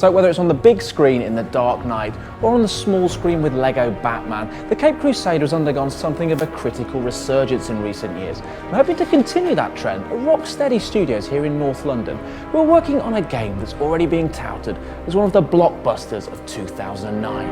So whether it's on the big screen in The Dark Knight or on the small screen with Lego Batman, the Caped Crusader has undergone something of a critical resurgence in recent years. We're hoping to continue that trend at Rocksteady Studios here in North London. We're working on a game that's already being touted as one of the blockbusters of 2009.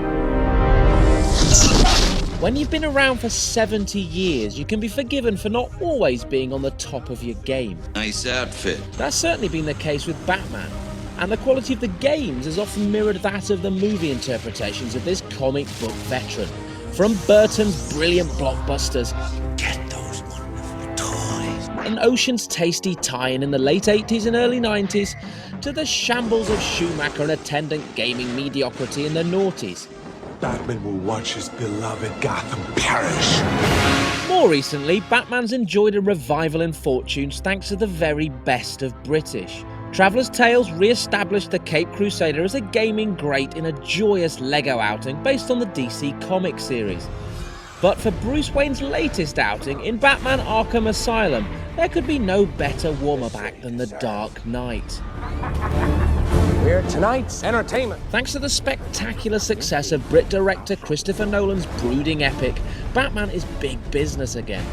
When you've been around for 70 years, you can be forgiven for not always being on the top of your game. Nice outfit. That's certainly been the case with Batman, and the quality of the games has often mirrored that of the movie interpretations of this comic book veteran. From Burton's brilliant blockbusters, Get those wonderful toys. an Ocean's tasty tie-in in the late 80s and early 90s, to the shambles of Schumacher and attendant gaming mediocrity in the noughties. Batman will watch his beloved Gotham perish. More recently, Batman's enjoyed a revival in fortunes thanks to the very best of British. Traveller's Tales re-established the Caped Crusader as a gaming great in a joyous Lego outing based on the DC Comics series. But for Bruce Wayne's latest outing in Batman Arkham Asylum, there could be no better warm-up act than The Dark Knight. We're tonight's entertainment. Thanks to the spectacular success of Brit director Christopher Nolan's brooding epic, Batman is big business again.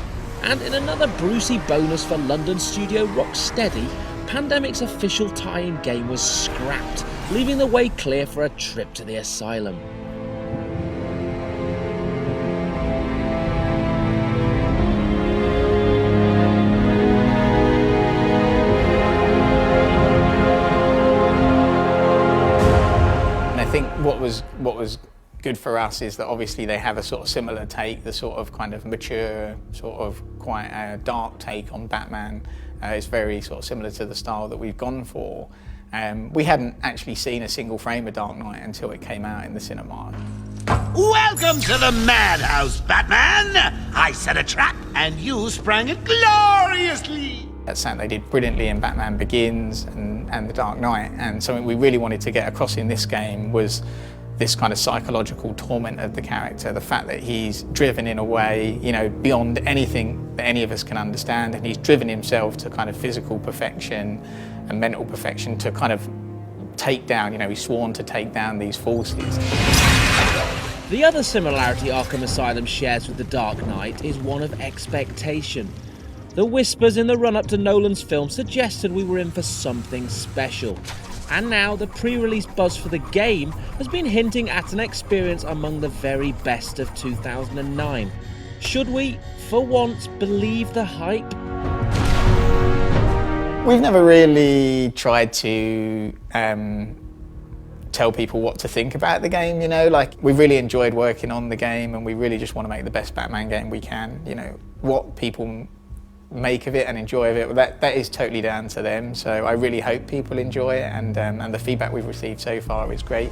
And in another Brucey bonus for London studio Rocksteady, Pandemic's official tie-in game was scrapped, leaving the way clear for a trip to the asylum. I think what was good for us is that obviously they have a sort of similar take, the sort of kind of mature, sort of quite dark take on Batman. It's very sort of similar to the style that we've gone for. We hadn't actually seen a single frame of Dark Knight until it came out in the cinema. Welcome to the madhouse, Batman! I set a trap and you sprang it gloriously! That's something they did brilliantly in Batman Begins and The Dark Knight, and something we really wanted to get across in this game was this kind of psychological torment of the character, the fact that he's driven in a way, you know, beyond anything that any of us can understand, and he's driven himself to kind of physical perfection and mental perfection to kind of take down, you know, he's sworn to take down these forces. The other similarity Arkham Asylum shares with The Dark Knight is one of expectation. The whispers in the run-up to Nolan's film suggested we were in for something special. And now the pre-release buzz for the game has been hinting at an experience among the very best of 2009. Should we, for once, believe the hype? We've never really tried to tell people what to think about the game, you know, like we've really enjoyed working on the game and we really just want to make the best Batman game we can. You know, what people make of it and enjoy of it, that is totally down to them. So I really hope people enjoy it, and the feedback we've received so far is great.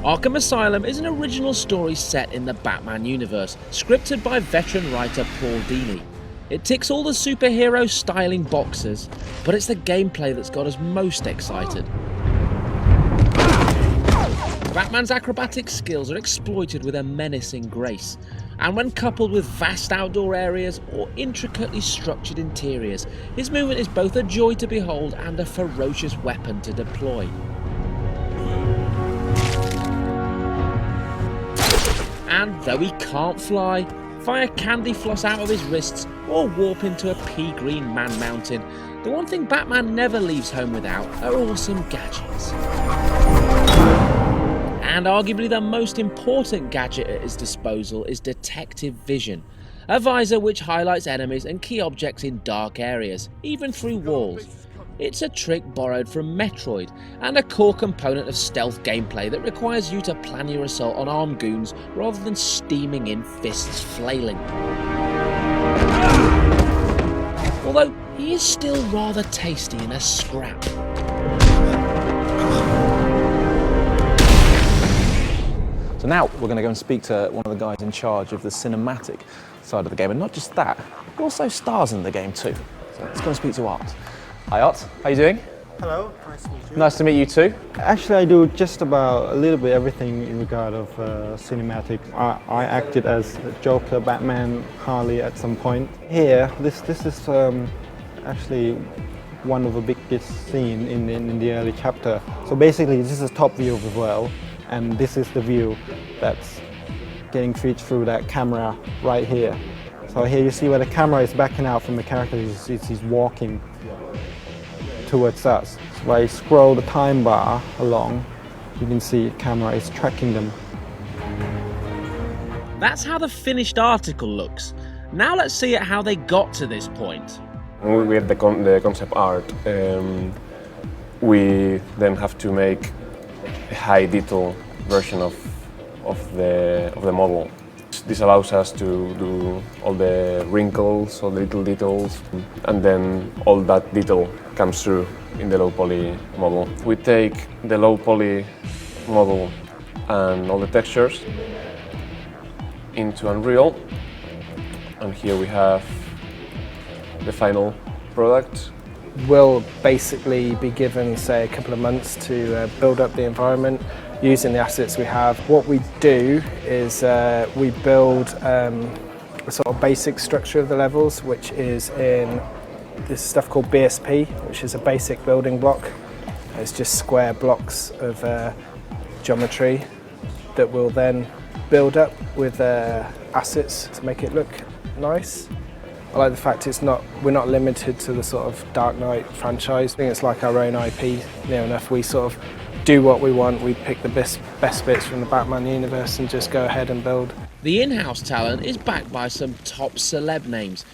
Arkham Asylum is an original story set in the Batman universe, scripted by veteran writer Paul Dini. It ticks all the superhero styling boxes, but it's the gameplay that's got us most excited. Batman's acrobatic skills are exploited with a menacing grace, and when coupled with vast outdoor areas or intricately structured interiors, his movement is both a joy to behold and a ferocious weapon to deploy. And though he can't fly, fire candy floss out of his wrists, or warp into a pea green man mountain, the one thing Batman never leaves home without are awesome gadgets. And arguably the most important gadget at his disposal is Detective Vision, a visor which highlights enemies and key objects in dark areas, even through walls. It's a trick borrowed from Metroid, and a core component of stealth gameplay that requires you to plan your assault on armed goons rather than steaming in fists flailing. Although he is still rather tasty in a scrap. So now we're going to go and speak to one of the guys in charge of the cinematic side of the game, and not just that, he also stars in the game too. So let's go and speak to Art. Hi Art, how you doing? Hello, nice to meet you. Nice to meet you too. Actually, I do just about a little bit everything in regard of cinematic. I acted as Joker, Batman, Harley at some point. Here, this is actually one of the biggest scenes in the early chapter. So basically this is the top view of the world, and this is the view that's getting featured through that camera right here. So here you see where the camera is backing out from the character, he's walking towards us. So when I scroll the time bar along, you can see the camera is tracking them. That's how the finished article looks. Now let's see how they got to this point. We have the concept art. We then have to make a high detail version of the model. This allows us to do all the wrinkles, all the little details, and then all that detail comes through in the low poly model. We take the low poly model and all the textures into Unreal, and here we have the final product. We'll basically be given, say, a couple of months to build up the environment using the assets we have. What we do is we build a sort of basic structure of the levels, which is in this stuff called BSP, which is a basic building block. It's just square blocks of geometry that we'll then build up with assets to make it look nice. I like the fact we're not limited to the sort of Dark Knight franchise. I think it's like our own IP near enough. We sort of do what we want, we pick the best bits from the Batman universe and just go ahead and build. The in-house talent is backed by some top celeb names,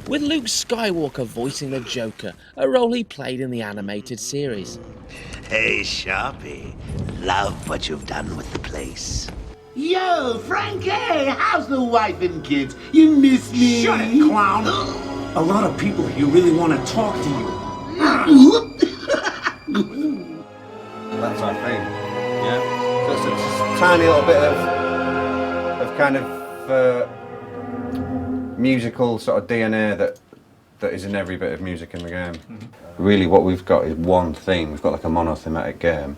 with Luke Skywalker voicing the Joker, a role he played in the animated series. Hey, Sharpie. Love what you've done with the place. Yo, Frankie, how's the wife and kids? You miss me? Shut it, clown! A lot of people here really want to talk to you. That's our thing, yeah. So it's a tiny little bit of kind of musical sort of DNA that is in every bit of music in the game. Mm-hmm. Really, what we've got is one theme. We've got like a monothematic game,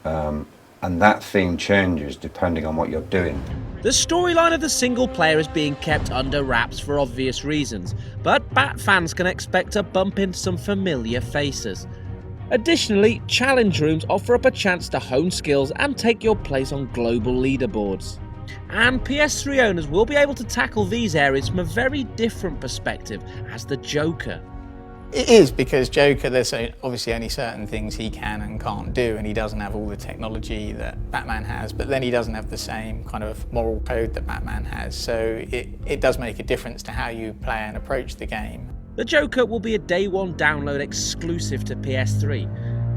and that theme changes depending on what you're doing. The storyline of the single player is being kept under wraps for obvious reasons, but Bat fans can expect to bump into some familiar faces. Additionally, challenge rooms offer up a chance to hone skills and take your place on global leaderboards. And PS3 owners will be able to tackle these areas from a very different perspective as the Joker. It is, because Joker, there's obviously only certain things he can and can't do, and he doesn't have all the technology that Batman has, but then he doesn't have the same kind of moral code that Batman has, so it does make a difference to how you play and approach the game. The Joker will be a day one download exclusive to PS3.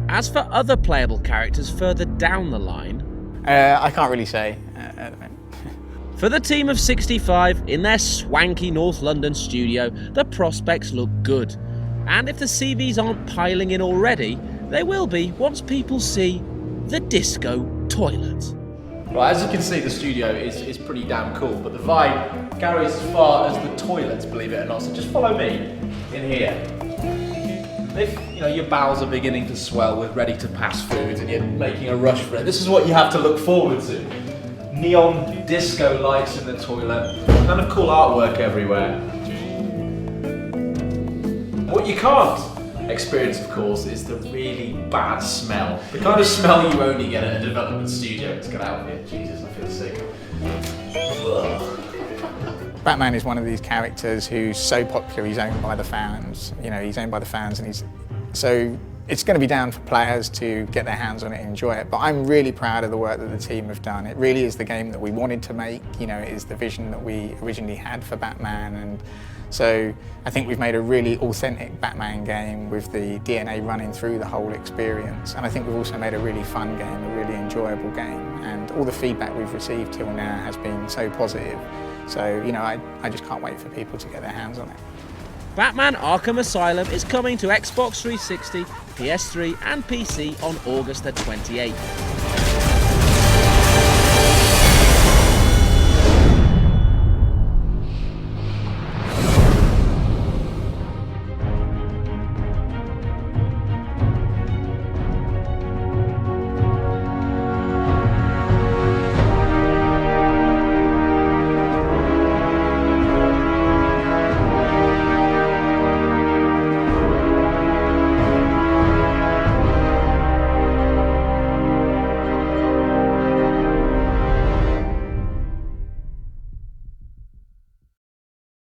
As for other playable characters further down the line, I can't really say at the moment. For the team of 65 in their swanky North London studio, the prospects look good. And if the CVs aren't piling in already, they will be once people see the disco toilet. Right, as you can see, the studio is pretty damn cool, but the vibe carries as far as the toilets, believe it or not. So just follow me in here. If your bowels are beginning to swell with ready to pass foods and you're making a rush for it, this is what you have to look forward to. Neon disco lights in the toilet, kind of cool artwork everywhere. What you can't experience, of course, is the really bad smell. The kind of smell you only get at a development studio. It's gonna help me. Jesus, I feel sick. Ugh. Batman is one of these characters who's so popular, he's owned by the fans. He's owned by the fans, and so it's going to be down for players to get their hands on it and enjoy it. But I'm really proud of the work that the team have done. It really is the game that we wanted to make. It is the vision that we originally had for Batman, and so I think we've made a really authentic Batman game with the DNA running through the whole experience. And I think we've also made a really fun game, a really enjoyable game. And all the feedback we've received till now has been so positive. So, I just can't wait for people to get their hands on it. Batman Arkham Asylum is coming to Xbox 360, PS3 and PC on August the 28th.